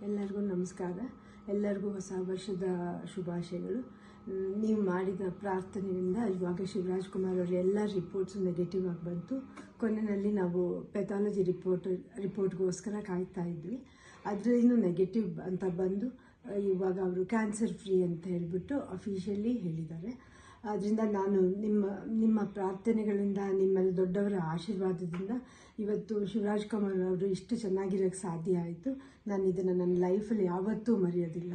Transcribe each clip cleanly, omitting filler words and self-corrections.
ಎಲ್ಲರಿಗೂ ನಮಸ್ಕಾರ. ಎಲ್ಲರಿಗೂ ಹೊಸ ವರ್ಷದ ಶುಭಾಶಯಗಳು. ನೀವು ಮಾಡಿದ ಪ್ರಾರ್ಥನೆಯಿಂದ ಇವಾಗ ಶಿವರಾಜ್ ಕುಮಾರ್ ಅವರ ಎಲ್ಲ ರಿಪೋರ್ಟ್ಸು ನೆಗೆಟಿವ್ ಆಗಿ ಬಂತು. ಕೊನೆಯಲ್ಲಿ ನಾವು ಪೆಥಾಲಜಿ ರಿಪೋರ್ಟ್ಗೋಸ್ಕರ ಕಾಯ್ತಾ ಇದ್ವಿ. ಅದರಲ್ಲಿನೂ ನೆಗೆಟಿವ್ ಅಂತ ಬಂದು ಇವಾಗ ಅವರು ಕ್ಯಾನ್ಸರ್ ಫ್ರೀ ಅಂತ ಹೇಳಿಬಿಟ್ಟು ಅಫಿಷಿಯಲಿ ಹೇಳಿದ್ದಾರೆ. ಆದ್ದರಿಂದ ನಾನು ನಿಮ್ಮ ಪ್ರಾರ್ಥನೆಗಳಿಂದ, ನಿಮ್ಮಲ್ಲಿ ದೊಡ್ಡವರ ಆಶೀರ್ವಾದದಿಂದ ಇವತ್ತು ಶಿವರಾಜ್ ಕುಮಾರ್ ಅವರು ಇಷ್ಟು ಚೆನ್ನಾಗಿರೋಕ್ಕೆ ಸಾಧ್ಯ ಆಯಿತು. ನಾನು ಇದನ್ನು ನನ್ನ ಲೈಫಲ್ಲಿ ಯಾವತ್ತೂ ಮರೆಯೋದಿಲ್ಲ.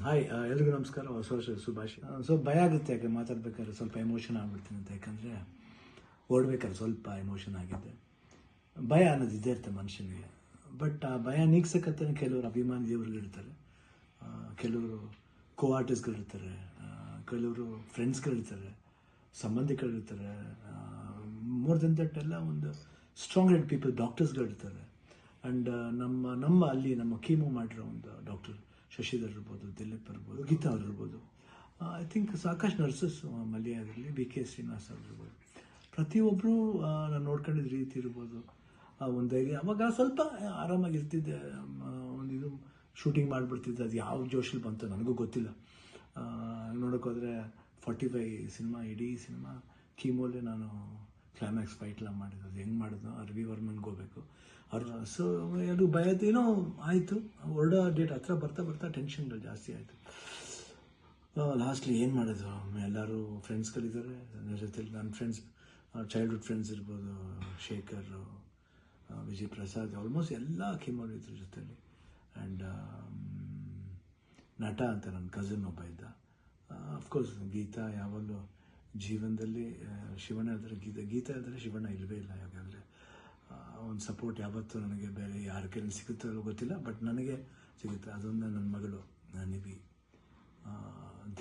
ಹಾಯ್, ಎಲ್ರಿಗೂ ನಮಸ್ಕಾರ, ಹೊಸ ವರ್ಷದ ಶುಭಾಶಯ. ಭಯ ಆಗುತ್ತೆ, ಯಾಕೆ ಮಾತಾಡ್ಬೇಕಾದ್ರೆ ಸ್ವಲ್ಪ ಎಮೋಷನ್ ಆಗ್ಬಿಡ್ತೀನಿ ಅಂತ. ಯಾಕಂದರೆ ಓಡ್ಬೇಕಾದ್ರೆ ಸ್ವಲ್ಪ ಎಮೋಷನ್ ಆಗಿದೆ. ಭಯ ಅನ್ನೋದು ಇದ್ದೇ ಇರುತ್ತೆ ಮನುಷ್ಯನಿಗೆ. ಬಟ್ ಆ ಭಯ ನೀಗ್ಸಕ್ಕಂತಾನೆ ಕೆಲವರು ಅಭಿಮಾನಿ ದೇವರುಗಳಿರ್ತಾರೆ, ಕೆಲವರು ಆರ್ಟಿಸ್ಟ್ಗಳಿರ್ತಾರೆ, ಕೆಲವರು ಫ್ರೆಂಡ್ಸ್ಗಳಿರ್ತಾರೆ, ಸಂಬಂಧಿಕರಿರ್ತಾರೆ. ಮೋರ್ ದೆನ್ ದಟ್ ಎಲ್ಲ ಒಂದು ಸ್ಟ್ರಾಂಗ್ ಹೆಡ್ ಪೀಪಲ್, ಡಾಕ್ಟರ್ಸ್ಗಳಿರ್ತಾರೆ. ಆ್ಯಂಡ್ ನಮ್ಮ ಅಲ್ಲಿ ನಮ್ಮ ಕೀಮೋ ಮಾಡಿರೋ ಒಂದು ಡಾಕ್ಟರ್ ಶಶಿಧರ್ ಇರ್ಬೋದು, ದಿಲೀಪ್ ಇರ್ಬೋದು, ಗೀತಾ ಅವ್ರು ಇರ್ಬೋದು, ಐ ಥಿಂಕ್ ಸಾಕಷ್ಟು ನರ್ಸಸ್, ಮಲ್ಯ ಆಗಿರಲಿ, ಬಿ ಕೆ ಶ್ರೀನಿವಾಸ್ ಅವ್ರು ಇರ್ಬೋದು, ಪ್ರತಿಯೊಬ್ಬರು ನಾನು ನೋಡ್ಕೊಂಡಿದ್ದ ರೀತಿ ಇರ್ಬೋದು, ಒಂದು ಅವಾಗ ಸ್ವಲ್ಪ ಆರಾಮಾಗಿರ್ತಿದ್ದೆ. ಒಂದು ಇದು ಶೂಟಿಂಗ್ ಮಾಡಿಬಿಡ್ತಿದ್ದೆ. ಅದು ಯಾವ ಜೋಶಲ್ಲಿ ಬಂತು ನನಗೂ ಗೊತ್ತಿಲ್ಲ. ನೋಡೋಕ್ಕೋದ್ರೆ 45 ಸಿನಿಮಾ, ಇಡೀ ಸಿನಿಮಾ ಕೀಮೋಲೆ ನಾನು ಕ್ಲೈಮ್ಯಾಕ್ಸ್ ಫೈಟ್ಲ ಮಾಡಿದ್ದು. ಅದು ಹೆಂಗೆ ಮಾಡಿದ್ನೋ ರವಿ ವರ್ಮನ್ಗೆ ಹೋಗ್ಬೇಕು ಅವ್ರು. ಸೊ ಅದು ಭಯದ ಏನೋ ಆಯಿತು. ಹೊರಡೋ ಡೇಟ್ ಹತ್ರ ಬರ್ತಾ ಟೆನ್ಷನ್ಗಳು ಜಾಸ್ತಿ ಆಯಿತು. ಲಾಸ್ಟ್ಲಿ ಏನು ಮಾಡೋದು, ಎಲ್ಲರೂ ಫ್ರೆಂಡ್ಸ್ಗಳಿದ್ದಾರೆ ನನ್ನ ಜೊತೆಲಿ. ನನ್ನ ಫ್ರೆಂಡ್ಸ್, ಚೈಲ್ಡ್ಹುಡ್ ಫ್ರೆಂಡ್ಸ್ ಇರ್ಬೋದು, ಶೇಖರ್, ವಿಜಯ್ ಪ್ರಸಾದ್, ಆಲ್ಮೋಸ್ಟ್ ಎಲ್ಲ ಕೀಮೋಲ್ ಇದ್ರ ಜೊತೆಲಿ. ಆ್ಯಂಡ್ ನಟ ಅಂತ ನನ್ನ ಕಸಿನ್ ಒಬ್ಬ ಇದ್ದ. ಅಫ್ಕೋರ್ಸ್ ಗೀತಾ ಯಾವಾಗಲೂ ಜೀವನದಲ್ಲಿ ಶಿವಣ್ಣ ಇದ್ದರೆ ಗೀತಾ ಇದ್ದರೆ ಶಿವಣ್ಣ ಇಲ್ಲವೇ ಇಲ್ಲ. ಯಾಕಂದರೆ ಒಂದು ಸಪೋರ್ಟ್ ಯಾವತ್ತೂ ನನಗೆ ಬೇರೆ ಯಾರ ಕೈಯಲ್ಲಿ ಸಿಗುತ್ತೋ ಗೊತ್ತಿಲ್ಲ, ಬಟ್ ನನಗೆ ಸಿಗುತ್ತೆ. ಅದೊಂದು ನನ್ನ ಮಗಳು ನಿವಿ,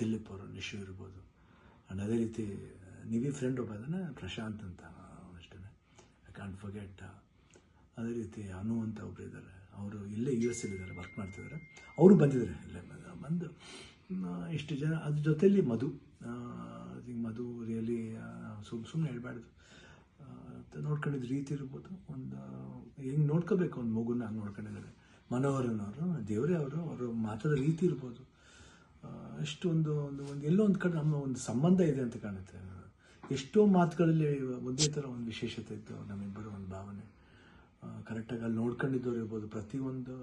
ದಿಲೀಪ್ ಅವರು, ನಿಶು ಇರ್ಬೋದು. ಆ್ಯಂಡ್ ಅದೇ ರೀತಿ ನಿವಿ ಫ್ರೆಂಡ್ ಒಬ್ಬ ಅದನ್ನು ಪ್ರಶಾಂತ್ ಅಂತ ಅಷ್ಟೇ, ಐ ಕಾಂಟ್ ಫರ್ಗೆಟ್. ಅದೇ ರೀತಿ ಅನು ಅಂತ ಒಬ್ಬರು ಇದ್ದಾರೆ, ಅವರು ಇಲ್ಲೇ US ಇದ್ದಾರೆ, ವರ್ಕ್ ಮಾಡ್ತಿದ್ದಾರೆ. ಅವರು ಬಂದಿದ್ದಾರೆ ಇಲ್ಲೇ ಬಂದು ಇಷ್ಟು ಜನ. ಅದ್ರ ಜೊತೆಯಲ್ಲಿ ಮಧು ರಿಯಲಿ ಸುಮ್ಮನೆ ಹೇಳ್ಬಾರ್ದು, ನೋಡ್ಕೊಂಡಿದ್ದ ರೀತಿ ಇರ್ಬೋದು. ಒಂದು ಹೆಂಗೆ ನೋಡ್ಕೋಬೇಕು ಒಂದು ಮಗುನ ನೋಡ್ಕೊಂಡಿದ್ದಾರೆ. ಮನೋಹರನವರು, ದೇವರೇ ಅವರು ಮಾತಾಡೋ ರೀತಿ ಇರ್ಬೋದು, ಎಷ್ಟು ಒಂದು ಎಲ್ಲೋ ಒಂದು ಕಡೆ ನಮ್ಮ ಒಂದು ಸಂಬಂಧ ಇದೆ ಅಂತ ಕಾಣುತ್ತೆ. ಎಷ್ಟೋ ಮಾತುಗಳಲ್ಲಿ ಒಂದೇ ಥರ ಒಂದು ವಿಶೇಷತೆ ಇತ್ತು ನಮ್ಮಿಬ್ಬರು, ಒಂದು ಭಾವನೆ. ಕರೆಕ್ಟಾಗಿ ಅಲ್ಲಿ ನೋಡ್ಕೊಂಡಿದ್ದವ್ರು ಇರ್ಬೋದು, ಪ್ರತಿಯೊಂದು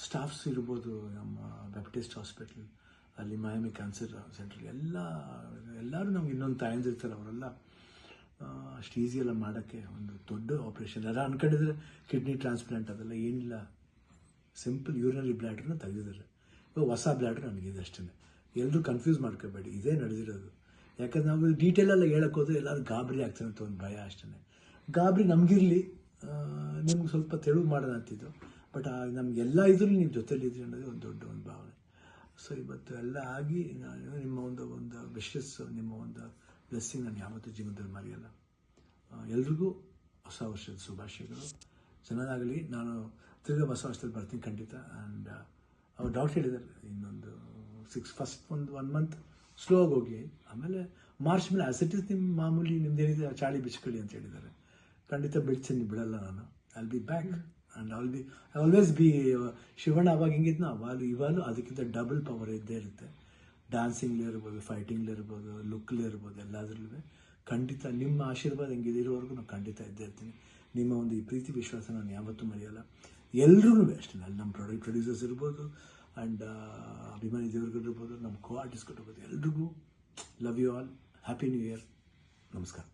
ಸ್ಟಾಫ್ಸ್ ಇರ್ಬೋದು, ನಮ್ಮ ಬ್ಯಾಪ್ಟಿಸ್ಟ್ ಹಾಸ್ಪಿಟ್ಲ್, ಅಲ್ಲಿ ಮಯಾಮಿ ಕ್ಯಾನ್ಸರ್ ಸೆಂಟ್ರಲ್ಲಿ ಎಲ್ಲರೂ ನಮ್ಗೆ ಇನ್ನೊಂದು ತಾಯಂದಿರ್ತಾರೆ. ಅವರೆಲ್ಲ ಅಷ್ಟು ಈಸಿಯೆಲ್ಲ ಮಾಡೋಕ್ಕೆ ಒಂದು ದೊಡ್ಡ ಆಪ್ರೇಷನ್. ಎಲ್ಲ ಅನ್ಕೊಂಡಿದ್ರೆ ಕಿಡ್ನಿ ಟ್ರಾನ್ಸ್ಪ್ಲಾಂಟ್ ಅದೆಲ್ಲ ಏನಿಲ್ಲ, ಸಿಂಪಲ್ ಯೂರಿನರಿ ಬ್ಲ್ಯಾಡ್ರನ್ನ ತೆಗೆದಿದ್ದಾರೆ. ಇವಾಗ ಹೊಸ ಬ್ಲ್ಯಾಡ್ರ್ ನನಗಿದೆ ಅಷ್ಟೇ. ಎಲ್ಲರೂ ಕನ್ಫ್ಯೂಸ್ ಮಾಡ್ಕೋಬೇಡಿ, ಇದೇ ನಡೆದಿರೋದು. ಯಾಕಂದ್ರೆ ನಾವು ಡೀಟೇಲೆಲ್ಲ ಹೇಳೋಕ್ಕೋದ್ರೆ ಎಲ್ಲರೂ ಗಾಬರಿ ಆಗ್ತಾನೆ ಅಂತ ಒಂದು ಭಯ ಅಷ್ಟೇ. ಗಾಬರಿ ನಮಗಿರಲಿ, ನಿಮ್ಗೆ ಸ್ವಲ್ಪ ತೆಳುವು ಮಾಡೋಣ ಅಂತಿದ್ದು. ಬಟ್ ನಮಗೆಲ್ಲ ಇದ್ರೂ ನೀವು ಜೊತೆಲಿದ್ರಿ ಅನ್ನೋದು ಒಂದು ದೊಡ್ಡ ಒಂದು ಭಾವನೆ. ಸೊ ಇವತ್ತು ಎಲ್ಲ ಆಗಿ ನಿಮ್ಮ ಒಂದು ವಿಶಸ್, ನಿಮ್ಮ ಒಂದು ಬ್ಲೆಸ್ಸಿಂಗ್ ನಾನು ಯಾವತ್ತೂ ಜೀವನದಲ್ಲಿ ಮರೆಯಲ್ಲ. ಎಲ್ರಿಗೂ ಹೊಸ ವರ್ಷದ ಶುಭಾಶಯಗಳು. ಚೆನ್ನಾಗಲಿ. ನಾನು ತಿರ್ಗಾ ಹೊಸ ವರ್ಷದಲ್ಲಿ ಬರ್ತೀನಿ ಖಂಡಿತ. ಆ್ಯಂಡ್ ಅವ್ರು ಡಾಕ್ಟರ್ ಹೇಳಿದ್ದಾರೆ, ಇನ್ನೊಂದು ಫಸ್ಟ್ ಒನ್ ಮಂತ್ ಸ್ಲೋ ಆಗಿ ಹೋಗಿ, ಆಮೇಲೆ ಮಾರ್ಚ್ ಮೇಲೆ ಆಸ್ ಇಟ್ ಇಸ್ ನಿಮ್ಮ ಮಾಮೂಲಿ ನಿಮ್ದೇನಿದೆ ಚಾಳಿ ಬಿಚ್ಕೊಳ್ಳಿ ಅಂತ ಹೇಳಿದ್ದಾರೆ. ಖಂಡಿತ ಬಿಡ್ತೀನಿ, ಬಿಡಲ್ಲ ನಾನು. I be back and I always B. Shivanna ಅವಾಗ ಹೆಂಗಿದ್ನೋ ಇವಾಗಲೂ ಅದಕ್ಕಿಂತ ಡಬಲ್ ಪವರ್ ಇದ್ದೇ ಇರುತ್ತೆ. ಡ್ಯಾನ್ಸಿಂಗ್ಲೇ ಇರ್ಬೋದು, ಫೈಟಿಂಗ್ಲೇ ಇರ್ಬೋದು, ಲುಕ್ಲೇ ಇರ್ಬೋದು, ಎಲ್ಲದರಲ್ಲೂ ಖಂಡಿತ ನಿಮ್ಮ ಆಶೀರ್ವಾದ ಹೆಂಗಿದೆ ಇರೋವರೆಗೂ ನಾನು ಖಂಡಿತ ಇದ್ದೇ ಇರ್ತೀನಿ. ನಿಮ್ಮ ಒಂದು ಈ ಪ್ರೀತಿ ವಿಶ್ವಾಸ ನಾನು ಯಾವತ್ತೂ ಮರೆಯಲ್ಲ. ಎಲ್ರೂ ಅಷ್ಟೇ, ಅಲ್ಲಿ ನಮ್ಮ ಪ್ರೊಡ್ಯೂಸರ್ಸ್ ಇರ್ಬೋದು, ಆ್ಯಂಡ್ ಅಭಿಮಾನಿ ದೇವರುಗಳಿರ್ಬೋದು, ನಮ್ಮ ಆರ್ಟಿಸ್ಟ್ಗಳಿರ್ಬೋದು, ಎಲ್ರಿಗೂ love you all. Happy new year. ನಮಸ್ಕಾರ.